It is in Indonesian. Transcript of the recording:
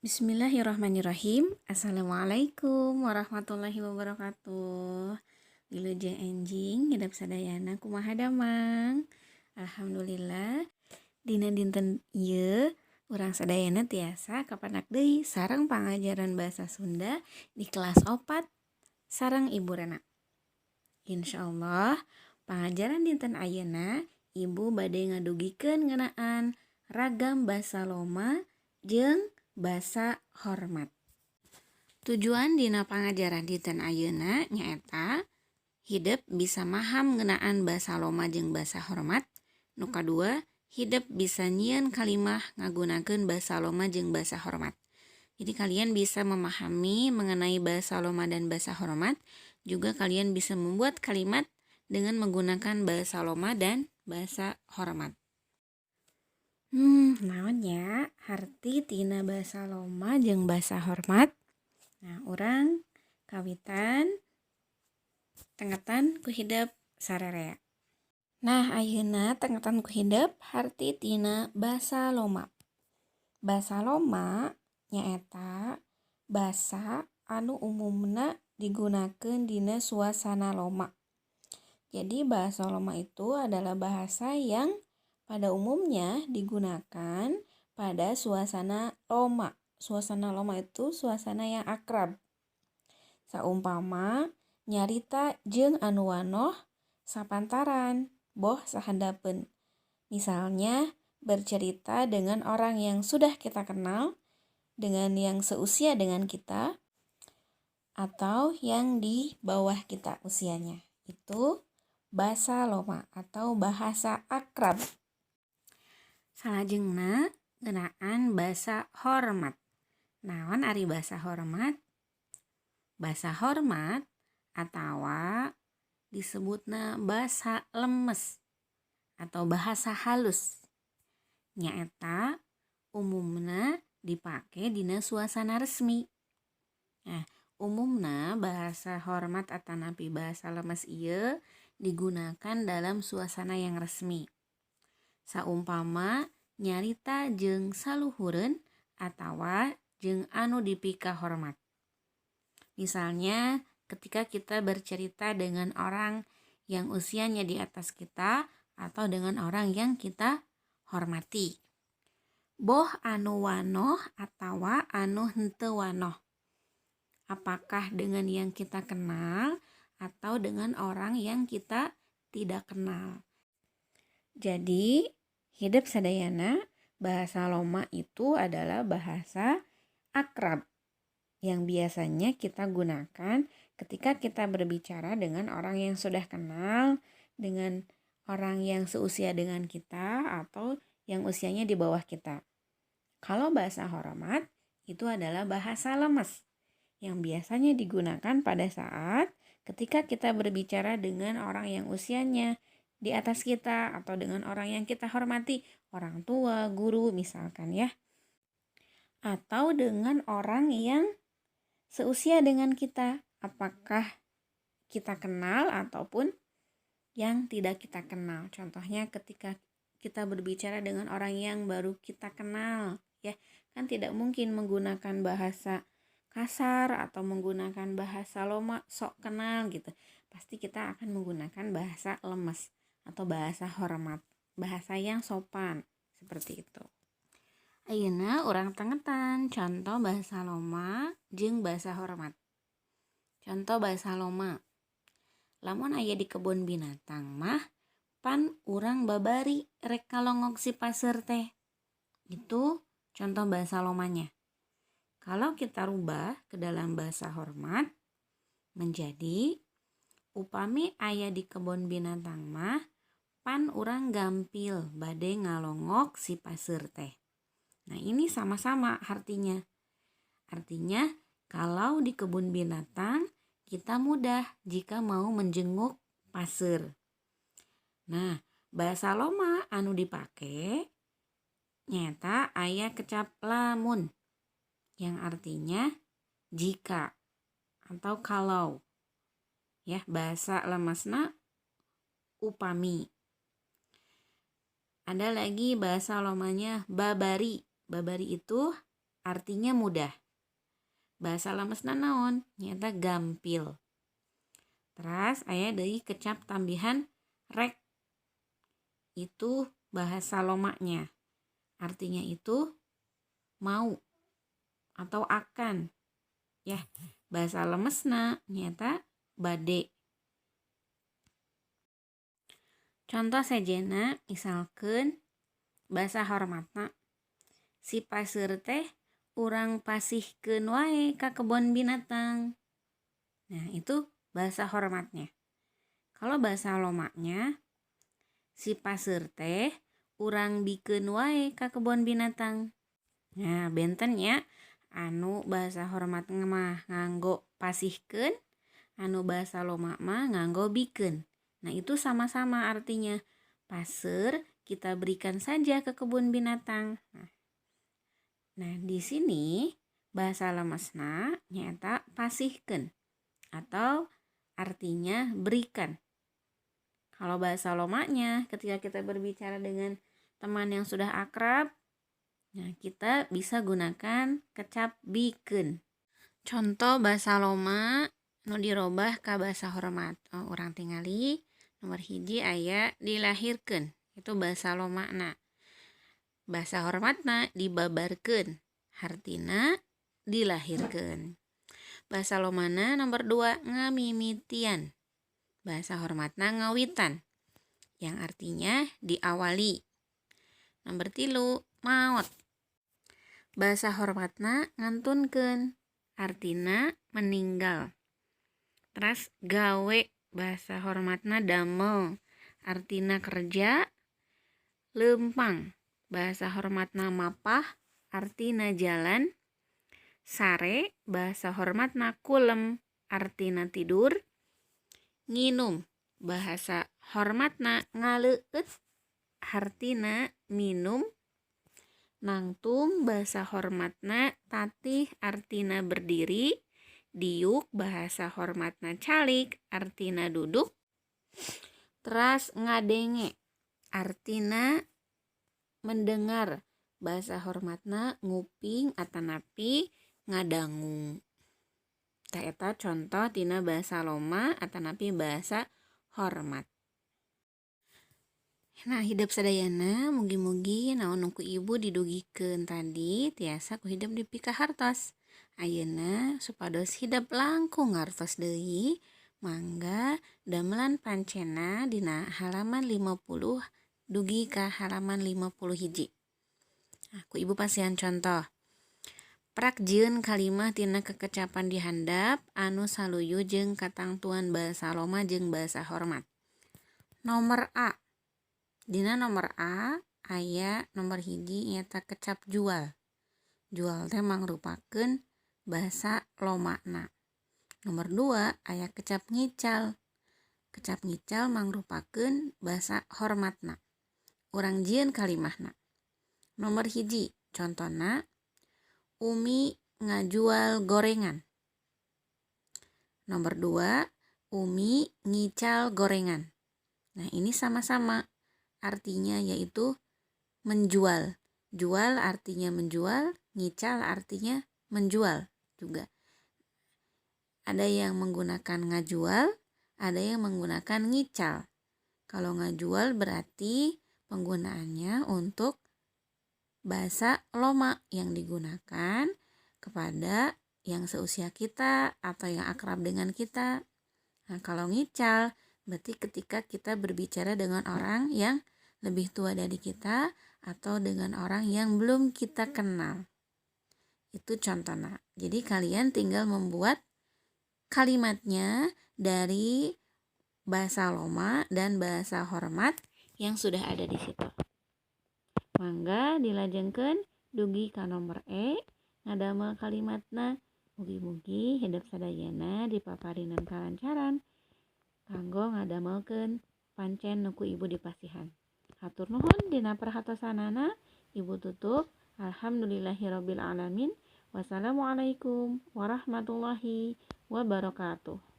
Bismillahirrahmanirrahim. Assalamualaikum warahmatullahi wabarakatuh. Wilujeng enjing hidup sadayana kumaha damang. Alhamdulillah. Dina dinten ieu urang sadayana tiasa kapanak deui sareng pangajaran bahasa Sunda di kelas 4 sareng Ibu Rena. Insyaallah pangajaran dinten ayeuna Ibu bade ngadugikeun ngeunaan ragam basa loma jeung basa hormat. Tujuan dina pangajaran dinten ayeuna nyaeta hideuk bisa maham ngeunaan basa loma jeung basa hormat. Nu kadua, hideuk bisa nyieun kalimah ngagunakeun basa loma jeung basa hormat. Jadi kalian bisa memahami mengenai basa loma dan basa hormat, juga kalian bisa membuat kalimat dengan menggunakan basa loma dan basa hormat. Naon nya harti tina basa loma jeung basa hormat? Nah, urang kawitan tengetan ku hideup sararea. Nah, ayeuna tengetan ku hideup harti tina basa loma. Basa loma nyaeta basa anu umumna digunakeun dina suasana loma. Jadi bahasa loma itu adalah bahasa yang pada umumnya digunakan pada suasana loma. Suasana loma itu suasana yang akrab. Saumpama nyarita jeung anu wanoh sapantaran, boh sahandapeun. Misalnya bercerita dengan orang yang sudah kita kenal, dengan yang seusia dengan kita, atau yang di bawah kita usianya. Itu basa loma atau bahasa akrab. Salajengna ngeunaan basa hormat. Naon ari basa hormat? Basa hormat atawa disebutna basa lemes atau bahasa halus. Nyaeta umumna dipake dina suasana resmi. Nah, umumna bahasa hormat atanapi bahasa lemes ieu digunakan dalam suasana yang resmi. Saumpama nyarita jeung saluhureun atawa jeung anu dipika hormat. Misalnya ketika kita bercerita dengan orang yang usianya di atas kita atau dengan orang yang kita hormati. Boh anu wanoh atawa anu henteu wanoh. Apakah dengan yang kita kenal atau dengan orang yang kita tidak kenal. Jadi, hidup sadayana bahasa loma itu adalah bahasa akrab yang biasanya kita gunakan ketika kita berbicara dengan orang yang sudah kenal, dengan orang yang seusia dengan kita atau yang usianya di bawah kita. Kalau bahasa hormat itu adalah bahasa lemes yang biasanya digunakan pada saat ketika kita berbicara dengan orang yang usianya di atas kita atau dengan orang yang kita hormati, orang tua, guru misalkan ya. Atau dengan orang yang seusia dengan kita, apakah kita kenal ataupun yang tidak kita kenal. Contohnya ketika kita berbicara dengan orang yang baru kita kenal, ya, kan tidak mungkin menggunakan bahasa kasar atau menggunakan bahasa loma sok kenal gitu. Pasti kita akan menggunakan bahasa lemes atau bahasa hormat, bahasa yang sopan seperti itu. Ayeuna urang tengetan contoh bahasa loma jeung bahasa hormat. Contoh bahasa loma. Lamun aya di kebun binatang mah pan urang babari rek kalongok si paseur teh. Itu contoh bahasa lomanya. Kalau kita rubah ke dalam bahasa hormat menjadi upami aya di kebun binatang mah pan urang gampil bade ngalongok si paseur teh. Nah, ini sama-sama artinya. Artinya kalau di kebun binatang kita mudah jika mau menjenguk paseur. Nah, bahasa loma anu dipake nyata aya kecap lamun yang artinya jika atau kalau. Ya, bahasa lemesna upami. Ada lagi bahasa lomanya babari. Babari itu artinya mudah. Bahasa lemesna naon? Nyata gampil. Terus aya deui kecap tambihan rek. Itu bahasa lomaknya. Artinya itu mau atau akan. Ya, bahasa lemesna nyata bade. Contoh sejena misalkan bahasa hormatna. Si paseur teh urang pasihkeun wae ka kebon binatang. Nah, itu bahasa hormatnya. Kalau bahasa lomaknya, si paseur teh urang bikeun wae ka kebon binatang. Nah, benten ya. Anu bahasa hormat mah nganggo pasihkeun, anu bahasa lomak mah nganggo bikeun. Nah, itu sama-sama artinya. Paseur kita berikan saja ke kebun binatang. Nah, di sini bahasa lemesna nyata pasihkeun atau artinya berikan. Kalau bahasa lomaknya ketika kita berbicara dengan teman yang sudah akrab, nah kita bisa gunakan kecap bikeun. Contoh bahasa loma nu dirobah ka bahasa hormat. Urang tingali nomor hiji aya dilahirkeun. Itu bahasa lomakna. Bahasa hormatna dibabarkeun. Artina dilahirkeun. Bahasa lomana nomor 2 ngamimitian. Bahasa hormatna ngawitan. Yang artinya diawali. Nomor 3 maot. Bahasa hormatna ngantunkeun. Artina meninggal. Terus gawe. Bahasa hormatna damel. Artina kerja. Leumpang. Bahasa hormatna mapah. Artina jalan. Sare. Bahasa hormatna kulem. Artina tidur. Nginum. Bahasa hormatna ngaleueut. Artina minum. Nangtung. Bahasa hormatna tatih. Artina berdiri. Diuk. Bahasa hormatna calik. Artina duduk. Teras ngadenge. Artina mendengar. Bahasa hormatna nguping atanapi ngadangu. Tah eta contoh tina bahasa loma atanapi bahasa hormat. Nah, hidup sadayana mugi-mugi naon nu ku ibu didugikeun tadi tiasa ku hidup di pikahartos. Ayeuna supados hidup langkung ngartos deui, mangga damelan pancena dina halaman 50 dugi ka halaman 51. Nah, ku ibu pasihan contoh. Prakjieun kalimah tina kekecapan di handap anu saluyu jeung katangtuan bahasa loma jeung bahasa hormat. Nomor A. Dina nomor A aya nomor hiji nyata kecap jual. Jual teh mangrupakeun bahasa lomakna. Nomor 2 aya kecap ngical. Kecap ngical mangrupakeun bahasa hormatna. Urang jieun kalimahna. Nomor hiji contona Umi ngajual gorengan. Nomor 2, Umi ngical gorengan. Nah, ini sama-sama artinya yaitu menjual. Jual artinya menjual, ngical artinya menjual juga. Ada yang menggunakan ngajual, ada yang menggunakan ngical. Kalau ngajual berarti penggunaannya untuk bahasa loma yang digunakan kepada yang seusia kita atau yang akrab dengan kita. Nah, kalau ngical berarti ketika kita berbicara dengan orang yang lebih tua dari kita atau dengan orang yang belum kita kenal. Itu contohnya. Jadi kalian tinggal membuat kalimatnya dari bahasa loma dan bahasa hormat yang sudah ada di situ. Mangga dilajengkeun dugi ka nomor E ngadamel kalimatna. Mugi-mugi hidup sadayana dipaparinan kalancaran kanggo ngadamelkeun pancen nu ku ibu dipasihan. Hatur nuhun dina perhatosanana. Ibu tutup. Alhamdulillahirabbil alamin. Wassalamualaikum warahmatullahi wabarakatuh.